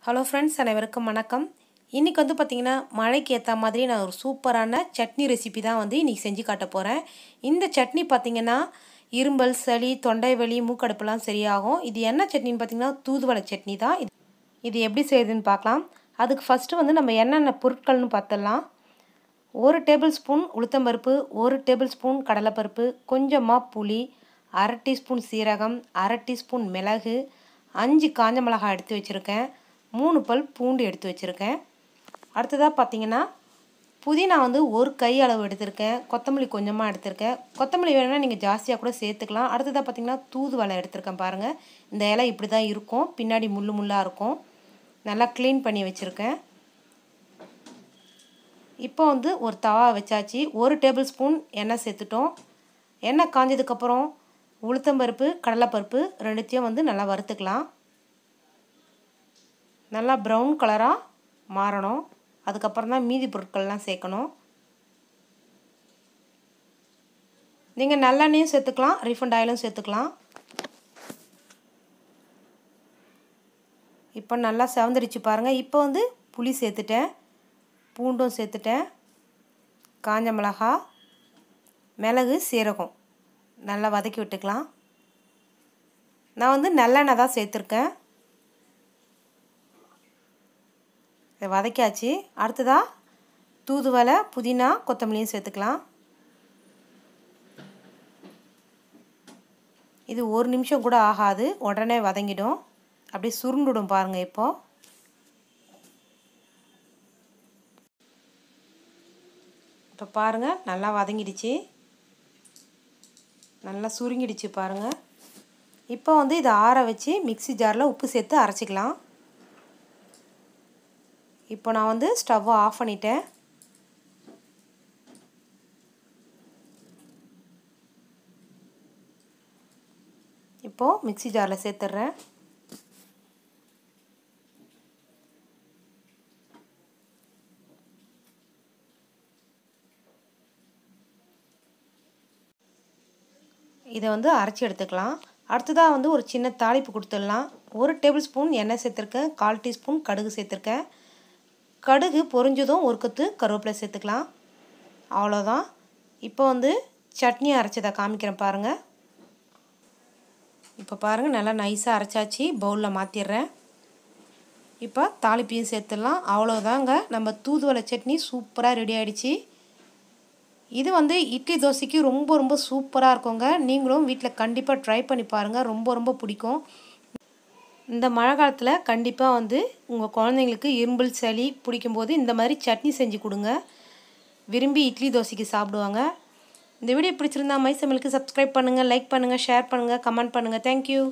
Hello friends, அனைவருக்கும் வணக்கம். இன்றைக்கி வந்து பார்த்திங்கன்னா மழைக்கு ஏற்ற மாதிரி நான் ஒரு சூப்பரான சட்னி ரெசிபி தான் வந்து இன்றைக்கி செஞ்சு காட்ட போகிறேன். இந்த சட்னி பார்த்திங்கன்னா இரும்பல், சளி, தொண்டை வலி, மூக்கடுப்புலாம் சரியாகும். இது என்ன சட்னின்னு பார்த்திங்கன்னா தூதுவளை சட்னி தான். இது எப்படி செய்யுதுன்னு பார்க்கலாம். அதுக்கு ஃபஸ்ட்டு வந்து நம்ம என்னென்ன பொருட்கள்னு பார்த்துடலாம். 1 டேபிள் ஸ்பூன் உளுத்தம்பருப்பு, 1 டேபிள் ஸ்பூன் கடலைப்பருப்பு, கொஞ்சமாக புளி, 1/2 டீஸ்பூன் சீரகம், 1/2 டீஸ்பூன் மிளகு, 5 காஞ்ச மிளகாய் எடுத்து வச்சுருக்கேன், 3 பல் பூண்டு எடுத்து வச்சுருக்கேன். அடுத்ததாக பார்த்திங்கன்னா புதினா வந்து 1 கை அளவு எடுத்திருக்கேன், கொத்தமல்லி கொஞ்சமாக எடுத்திருக்கேன். கொத்தமல்லி வேணும்னா நீங்கள் ஜாஸ்தியாக கூட சேர்த்துக்கலாம். அடுத்ததாக பார்த்திங்கன்னா தூதுவளை எடுத்திருக்கேன். பாருங்கள், இந்த இலை இப்படி தான் இருக்கும், பின்னாடி முள்ளாக இருக்கும். நல்லா க்ளீன் பண்ணி வச்சுருக்கேன். இப்போ வந்து ஒரு தவா வச்சாச்சு. 1 டேபிள் ஸ்பூன் எண்ணெய் சேர்த்துட்டோம். எண்ணெய் காஞ்சதுக்கப்புறம் உளுத்தம்பருப்பு, கடலைப்பருப்பு ரெண்டுத்தையும் வந்து நல்லா வறுத்துக்கலாம். நல்லா ப்ரௌன் கலராக மாறணும். அதுக்கப்புறம் தான் மீதி பொருட்கள்லாம் சேர்க்கணும். நீங்கள் நல்லெண்ணெயும் சேர்த்துக்கலாம், ரீஃபண்ட் ஆயிலும் சேர்த்துக்கலாம். இப்போ நல்லா செவந்துடுச்சு பாருங்கள். இப்போ வந்து புளி சேர்த்துட்டேன், பூண்டும் சேர்த்துட்டேன், காஞ்ச மிளகா, மிளகு, சீரகம் நல்லா வதக்கி விட்டுக்கலாம். நான் வந்து நல்லெண்ணெய் தான் சேர்த்துருக்கேன். இதை வதக்கியாச்சு. அடுத்ததாக தூதுவளை, புதினா, கொத்தமல்லியும் சேர்த்துக்கலாம். இது 1 நிமிஷம் கூட ஆகாது, உடனே வதங்கிடும். அப்படியே சுருண்டுடும் பாருங்கள். இப்போ பாருங்கள், நல்லா வதங்கிடுச்சு, நல்லா சுருங்கிடுச்சு பாருங்கள். இப்போ வந்து இதை ஆற வச்சு மிக்ஸி ஜாரில் உப்பு சேர்த்து அரைச்சிக்கலாம். இப்போ நான் வந்து ஸ்டவ்வை ஆஃப் பண்ணிட்டேன். இப்போது மிக்ஸி ஜாரில் சேர்த்துட்றேன். இதை வந்து அரைச்சி எடுத்துக்கலாம். அடுத்ததாக வந்து ஒரு சின்ன தாளிப்பு கொடுத்துடலாம். 1 டேபிள் ஸ்பூன் எண்ணெய் சேர்த்துருக்கேன், 1/4 டீஸ்பூன் கடுகு சேர்த்துருக்கேன். கடுகு பொரிஞ்சதும் 1 கொத்து கருவேப்பிலை சேர்த்துக்கலாம். அவ்வளோதான். இப்போ வந்து சட்னி அரைச்சதை காமிக்கிறேன் பாருங்கள். இப்போ பாருங்கள், நல்லா நைஸாக அரைச்சாச்சு. பவுலில் மாற்றிடுறேன். இப்போ தாளிப்பையும் சேர்த்துடலாம். அவ்வளோதாங்க, நம்ம தூதுவளை சட்னி சூப்பராக ரெடி ஆகிடுச்சு. இது வந்து இட்லி தோசைக்கு ரொம்ப ரொம்ப சூப்பராக இருக்குங்க. நீங்களும் வீட்டில் கண்டிப்பாக ட்ரை பண்ணி பாருங்கள், ரொம்ப பிடிக்கும். இந்த மழை காலத்தில் கண்டிப்பாக வந்து உங்கள் குழந்தைங்களுக்கு இரும்பல், சளி பிடிக்கும்போது இந்த மாதிரி சட்னி செஞ்சு கொடுங்க. விரும்பி இட்லி தோசைக்கு சாப்பிடுவாங்க. இந்த வீடியோ பிடிச்சிருந்தா மை சமையலுக்கு சப்ஸ்கிரைப் பண்ணுங்கள், லைக் பண்ணுங்கள், ஷேர் பண்ணுங்கள், கமெண்ட் பண்ணுங்கள். தேங்க்யூ.